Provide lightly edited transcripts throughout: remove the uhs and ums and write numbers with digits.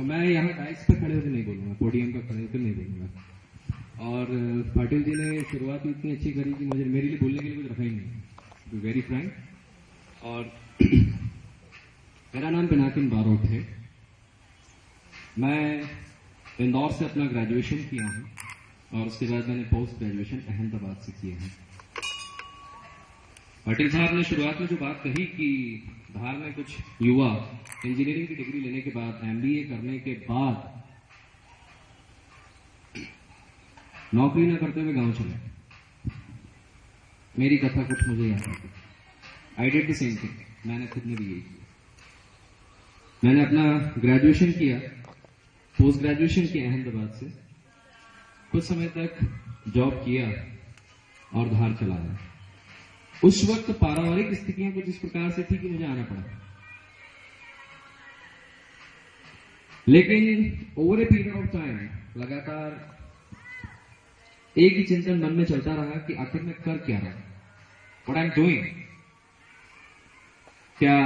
मैं यहाँ डाइस पे खड़े होकर नहीं बोलूंगा, पोडियम पे खड़े होकर नहीं बोलूंगा। और पाटिल जी ने शुरुआत इतनी अच्छी करी कि मुझे मेरे लिए बोलने के लिए कुछ रखा ही नहीं, वेरी फ्रैंक। और मेरा नाम पिनाकिन बारोट है। मैं इंदौर से अपना ग्रेजुएशन किया हूँ और उसके बाद मैंने पोस्ट ग्रेजुएशन अहमदाबाद से किया है। पाटिल साहब ने शुरुआत में जो बात कही कि धार में कुछ युवा इंजीनियरिंग की डिग्री लेने के बाद, एमबीए करने के बाद नौकरी न करते हुए गांव चले, मेरी कथा कुछ मुझे याद आती। I did the same thing, मैंने खुद ने भी यही किया। मैंने अपना ग्रेजुएशन किया, पोस्ट ग्रेजुएशन किया अहमदाबाद से, कुछ समय तक जॉब किया और धार चला आया। उस वक्त पारिवारिक स्थितियां कुछ इस प्रकार से थी कि मुझे आना पड़ा, लेकिन over a period of time लगातार एक ही चिंतन मन में चलता रहा कि आखिर मैं कर क्या रहा, व्हाट आई एम डूइंग। क्या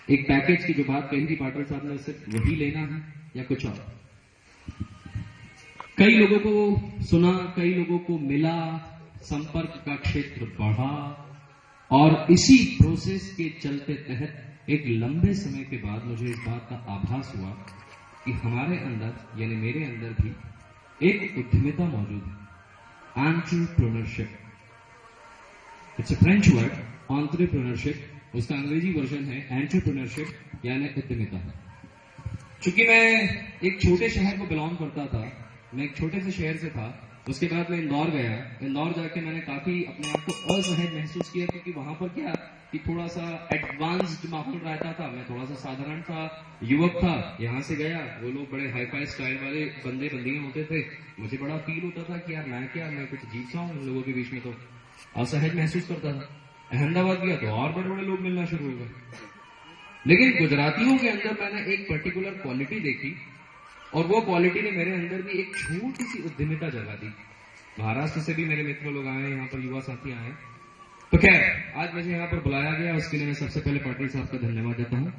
एक पैकेज की जो बात कही थी पाटिल साहब ने, सिर्फ वही लेना है या कुछ और। कई लोगों को सुना, कई लोगों को मिला, संपर्क का क्षेत्र बढ़ा और इसी प्रोसेस के चलते तहत एक लंबे समय के बाद मुझे इस बात का आभास हुआ कि हमारे अंदर यानी मेरे अंदर भी एक उद्यमिता मौजूद है, entrepreneurship. It's a French word, entrepreneurship, उसका अंग्रेजी वर्जन है एंटरप्रेन्योरशिप यानी उद्यमिता। चूंकि मैं एक छोटे शहर को बिलोंग करता था, मैं एक छोटे से शहर से था, उसके बाद मैं इंदौर गया। इंदौर जाके मैंने काफी अपने आप को असहज महसूस किया, क्योंकि वहां पर क्या कि थोड़ा सा एडवांस्ड माहौल रहता था, मैं थोड़ा सा साधारण सा युवक था। यहाँ से गया, वो लोग बड़े हाई फाई स्टाइल वाले बंदे बंदियां होते थे, मुझे बड़ा फील होता था कि यार मैं कुछ जीत सा हूँ उन लोगों के बीच में, तो असहज महसूस करता था। अहमदाबाद गया तो और बड़े बड़े लोग मिलना शुरू हो गए। लेकिन गुजरातियों के अंदर मैंने एक पर्टिकुलर क्वालिटी देखी और वो क्वालिटी ने मेरे अंदर भी एक छोटी सी उद्यमिता जगा दी। महाराष्ट्र से भी मेरे मित्र लोग आए, यहाँ पर युवा साथी आए। तो खैर आज मुझे यहाँ पर बुलाया गया, उसके लिए मैं सबसे पहले पाटिल साहब का धन्यवाद देता हूँ,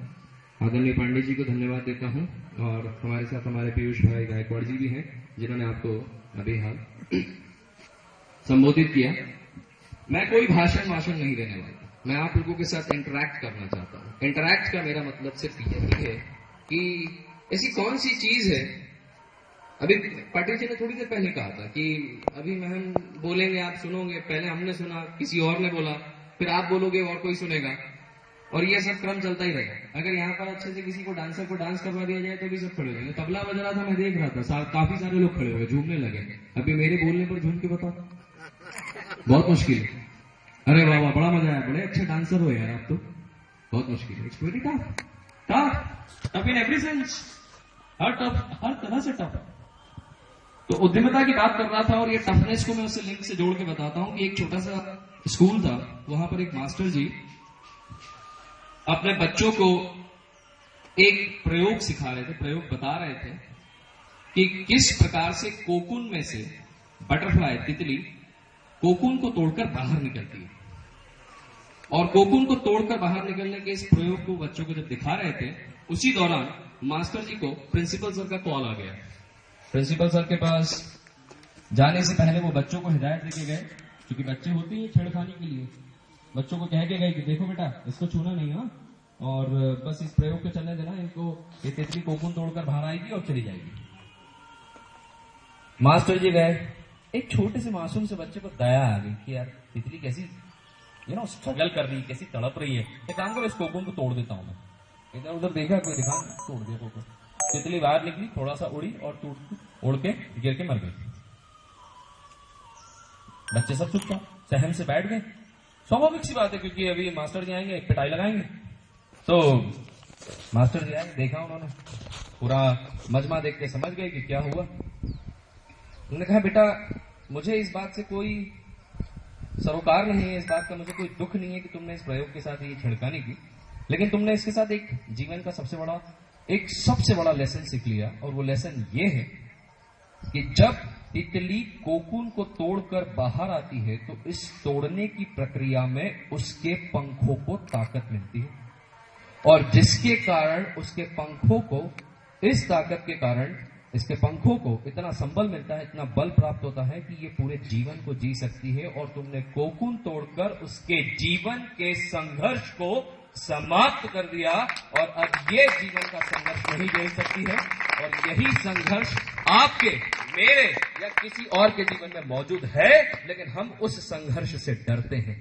आदरणीय पांडे जी को धन्यवाद देता हूँ, और हमारे साथ हमारे पीयूष भाई गायकवाड़ जी भी हैं जिन्होंने आपको अभी हाल संबोधित किया। मैं कोई भाषण नहीं देने वाला, मैं आप लोगों के साथ इंटरैक्ट करना चाहता हूँ। इंटरैक्ट का मेरा मतलब सिर्फ यही है कि ऐसी कौन सी चीज है, अभी पाटिल जी ने थोड़ी देर पहले कहा था कि अभी हम बोलेंगे आप सुनोगे, पहले हमने सुना, किसी और ने बोला, फिर आप बोलोगे और कोई सुनेगा, और ये सब क्रम चलता ही रहेगा। अगर यहाँ पर अच्छे से किसी को डांसर को डांस करवा दिया जाए तो भी सब खड़े हो जाएंगे। तबला बज रहा था, मैं देख रहा था, काफी सारे लोग खड़े हो गए, झूमने लगे। अभी मेरे बोलने पर झूम के बताओ, बहुत मुश्किल है। अरे वाह वाह, बड़ा मजा आया, बड़े अच्छे डांसर हो यार आप तो, बहुत मुश्किल है। It's very tough in every sense, हर तरह से टफ। तो उद्यमिता की बात कर रहा था और ये टफनेस को मैं उससे लिंक से जोड़ के बताता हूं कि एक छोटा सा स्कूल था, वहां पर एक मास्टर जी अपने बच्चों को एक प्रयोग सिखा रहे थे, प्रयोग बता रहे थे कि किस प्रकार से कोकून में से बटरफ्लाई, तितली, कोकून को तोड़कर बाहर निकलती है। और कोकून को तोड़कर बाहर निकलने के इस प्रयोग को बच्चों को जब दिखा रहे थे, उसी दौरान मास्टर जी को प्रिंसिपल सर का कॉल आ गया। प्रिंसिपल सर के पास जाने से पहले वो बच्चों को हिदायत देके गए, क्योंकि बच्चे होते हैं छेड़खानी के लिए, बच्चों को कह के गए कि देखो बेटा इसको छूना नहीं है, और बस इस प्रयोग को चलने देना, इनको ये तितली कोकून तोड़कर बाहर आएगी और चली जाएगी। मास्टर जी गए, एक छोटे से मासूम से बच्चे को दया आ गई कि यार तितली कैसी स्ट्रगल कर रही है, कैसी तड़प रही है, एक काम करो इस कोकून को तोड़ देता हूं मैं। इधर उधर देखा, कोई दिखा, तोड़ दिया कोकून। तितली बाहर निकली, थोड़ा सा उड़ी और उड़ के गिर के मर गई। बच्चे सब चुपचाप सहम से बैठ गए। स्वाभाविक सी बात है, क्योंकि अभी मास्टर जी आएंगे, पिटाई लगाएंगे। तो मास्टर जी आएंगे, देखा उन्होंने, पूरा मजमा देख के समझ गए कि क्या हुआ। उन्होंने कहा बेटा मुझे इस बात से कोई सरोकार नहीं है, इस बात का मुझे कोई दुख नहीं है कि तुमने इस प्रयोग के साथ ये छिड़काने की, लेकिन तुमने इसके साथ एक जीवन का सबसे बड़ा लेसन सीख लिया, और वो लेसन ये है कि जब तितली कोकून को तोड़कर बाहर आती है तो इस तोड़ने की प्रक्रिया में उसके पंखों को ताकत मिलती है। और जिसके कारण उसके पंखों को, इस ताकत के कारण इसके पंखों को इतना संबल मिलता है, इतना बल प्राप्त होता है कि ये पूरे जीवन को जी सकती है। और तुमने कोकून तोड़कर उसके जीवन के संघर्ष को समाप्त कर दिया और अब ये जीवन का संघर्ष नहीं झेल सकती है। और यही संघर्ष आपके, मेरे या किसी और के जीवन में मौजूद है, लेकिन हम उस संघर्ष से डरते हैं।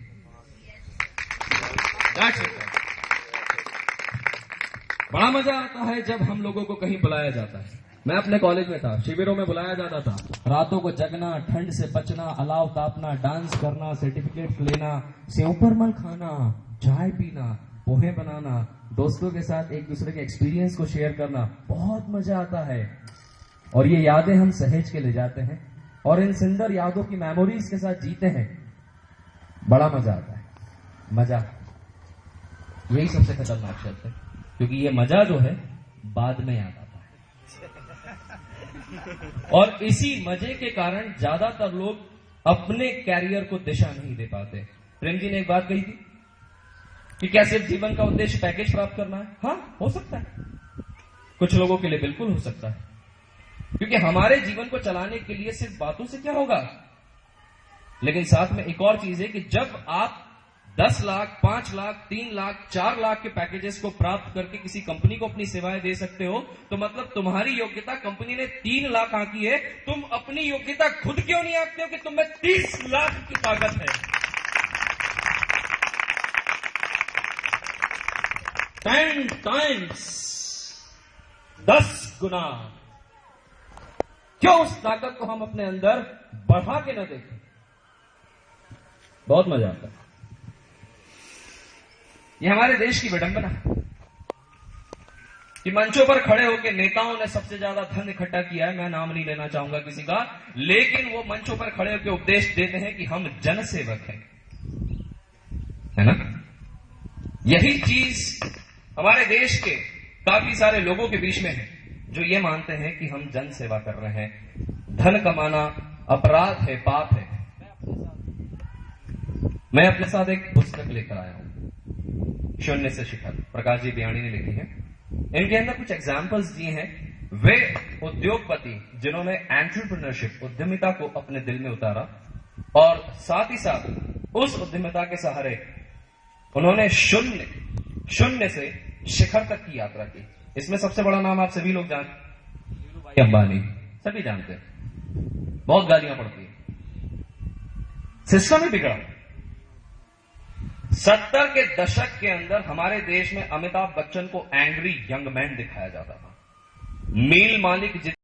बड़ा मजा आता है जब हम लोगों को कहीं बुलाया जाता है। मैं अपने कॉलेज में था, शिविरों में बुलाया जाता था, रातों को जगना, ठंड से बचना, अलाव तापना, डांस करना, सर्टिफिकेट लेना, सेव परमल खाना, चाय पीना, पोहे बनाना, दोस्तों के साथ एक दूसरे के एक्सपीरियंस को शेयर करना, बहुत मजा आता है। और ये यादें हम सहेज के ले जाते हैं और इन सुंदर यादों की मेमोरीज के साथ जीते हैं। बड़ा मजा आता है। मजा यही सबसे खतरनाक शब्द है, क्योंकि ये मजा जो है बाद में याद आता है। और इसी मजे के कारण ज्यादातर लोग अपने कैरियर को दिशा नहीं दे पाते। प्रेम जी ने एक बात कही थी कि क्या सिर्फ जीवन का उद्देश्य पैकेज प्राप्त करना है? हाँ, हो सकता है, कुछ लोगों के लिए बिल्कुल हो सकता है, क्योंकि हमारे जीवन को चलाने के लिए सिर्फ बातों से क्या होगा। लेकिन साथ में एक और चीज है कि जब आप 10 लाख, 5 लाख, 3 लाख, 4 लाख के पैकेजेस को प्राप्त करके किसी कंपनी को अपनी सेवाएं दे सकते हो, तो मतलब तुम्हारी योग्यता कंपनी ने 3 लाख आंकी है, तुम अपनी योग्यता खुद क्यों नहीं आंकते हो कि तुम्हें 30 लाख की ताकत है। 10 टाइम्स, 10 गुना। क्यों उस ताकत को हम अपने अंदर बढ़ा के न देखें? बहुत मजा आता है। ये हमारे देश की विडंबना है कि मंचों पर खड़े होकर नेताओं ने सबसे ज्यादा धन इकट्ठा किया है। मैं नाम नहीं लेना चाहूंगा किसी का, लेकिन वो मंचों पर खड़े होकर उपदेश देते हैं कि हम जनसेवक हैं, है ना। यही चीज हमारे देश के काफी सारे लोगों के बीच में है जो ये मानते हैं कि हम जन सेवा कर रहे हैं। धन कमाना अपराध है, पाप है। मैं अपने साथ एक पुस्तक लेकर आया हूं, शून्य से शिखर, प्रकाश जी बियाणी ने लिखी है। इनके अंदर कुछ एग्जाम्पल्स दिए हैं। वे उद्योगपति जिन्होंने एंटरप्रेन्योरशिप, उद्यमिता को अपने दिल में उतारा और साथ ही साथ उस उद्यमिता के सहारे उन्होंने शून्य से शिखर तक की यात्रा की। इसमें सबसे बड़ा नाम आप सभी लोग जानते हैं, धीरूभाई अंबानी, सभी जानते हैं। बहुत गालियां पड़ती है, सिस्टम ही बिगड़ा। 70 के दशक के अंदर हमारे देश में अमिताभ बच्चन को एंग्री यंग मैन दिखाया जाता था। मील मालिक